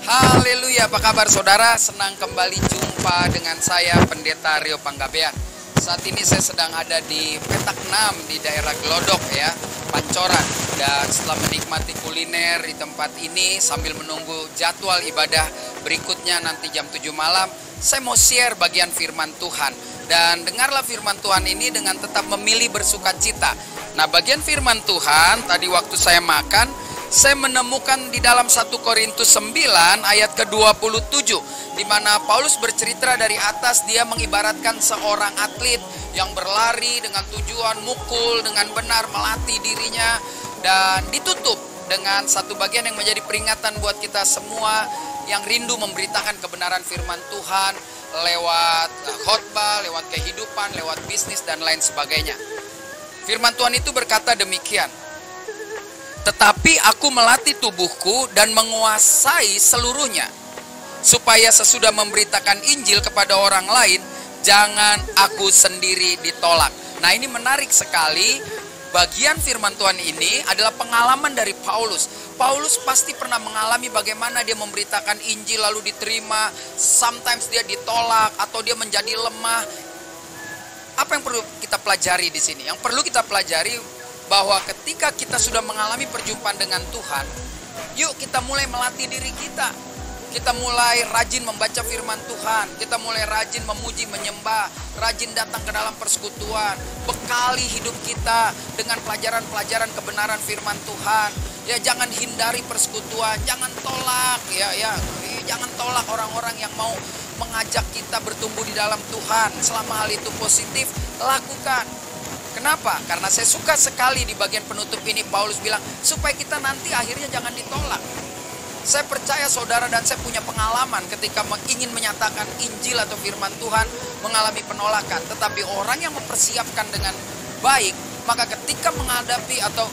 Haleluya, apa kabar saudara? Senang kembali jumpa dengan saya Pendeta Rio Panggabean. Saat ini saya sedang ada di Petak 6 di daerah Glodok ya, Pancoran. Dan setelah menikmati kuliner di tempat ini sambil menunggu jadwal ibadah berikutnya nanti jam 7 malam, saya mau share bagian firman Tuhan. Dan dengarlah firman Tuhan ini dengan tetap memilih bersukacita. Nah, bagian firman Tuhan tadi waktu saya makan, saya menemukan di dalam 1 Korintus 9 ayat ke-27, di mana Paulus bercerita dari atas. Dia mengibaratkan seorang atlet yang berlari dengan tujuan mukul dengan benar, melatih dirinya, dan ditutup dengan satu bagian yang menjadi peringatan buat kita semua yang rindu memberitakan kebenaran firman Tuhan lewat khotbah, lewat kehidupan, lewat bisnis dan lain sebagainya. Firman Tuhan itu berkata demikian: tetapi aku melatih tubuhku dan menguasai seluruhnya, supaya sesudah memberitakan Injil kepada orang lain, jangan aku sendiri ditolak. Nah, ini menarik sekali. Bagian firman Tuhan ini adalah pengalaman dari Paulus. Paulus pasti pernah mengalami bagaimana dia memberitakan Injil lalu diterima, sometimes dia ditolak atau dia menjadi lemah. Apa yang perlu kita pelajari di sini? Yang perlu kita pelajari bahwa ketika kita sudah mengalami perjumpaan dengan Tuhan, yuk kita mulai melatih diri kita. Kita mulai rajin membaca firman Tuhan, kita mulai rajin memuji, menyembah, rajin datang ke dalam persekutuan, bekali hidup kita dengan pelajaran-pelajaran kebenaran firman Tuhan. Ya, jangan hindari persekutuan, jangan tolak jangan tolak orang-orang yang mau mengajak kita bertumbuh di dalam Tuhan. Selama hal itu positif, lakukan. Kenapa? Karena saya suka sekali di bagian penutup ini Paulus bilang supaya kita nanti akhirnya jangan ditolak. Saya percaya saudara dan saya punya pengalaman ketika ingin menyatakan Injil atau firman Tuhan mengalami penolakan. Tetapi orang yang mempersiapkan dengan baik, maka ketika menghadapi atau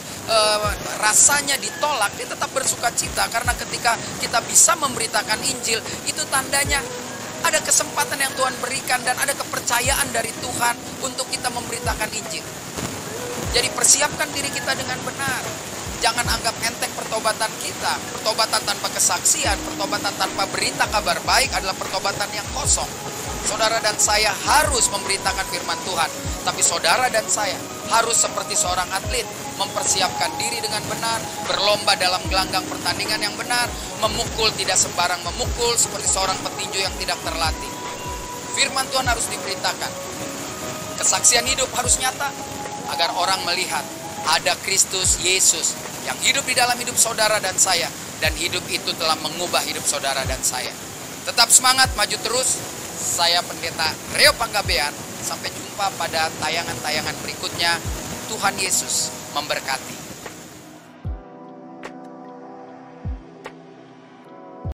rasanya ditolak, dia tetap bersuka cita. Karena ketika kita bisa memberitakan Injil, itu tandanya ada kesempatan yang Tuhan berikan dan ada kepercayaan dari Tuhan untuk kita memberitakan Injil. Jadi persiapkan diri kita dengan benar. Jangan anggap enteng pertobatan kita. Pertobatan tanpa kesaksian, pertobatan tanpa berita kabar baik adalah pertobatan yang kosong. Saudara dan saya harus memberitakan firman Tuhan. Tapi saudara dan saya harus seperti seorang atlet, mempersiapkan diri dengan benar, berlomba dalam gelanggang pertandingan yang benar, memukul tidak sembarang memukul seperti seorang petinju yang tidak terlatih. Firman Tuhan harus diberitakan. Kesaksian hidup harus nyata agar orang melihat ada Kristus Yesus yang hidup di dalam hidup saudara dan saya, dan hidup itu telah mengubah hidup saudara dan saya. Tetap semangat, maju terus. Saya Pendeta Rio Panggabean. Sampai jumpa pada tayangan-tayangan berikutnya. Tuhan Yesus memberkati.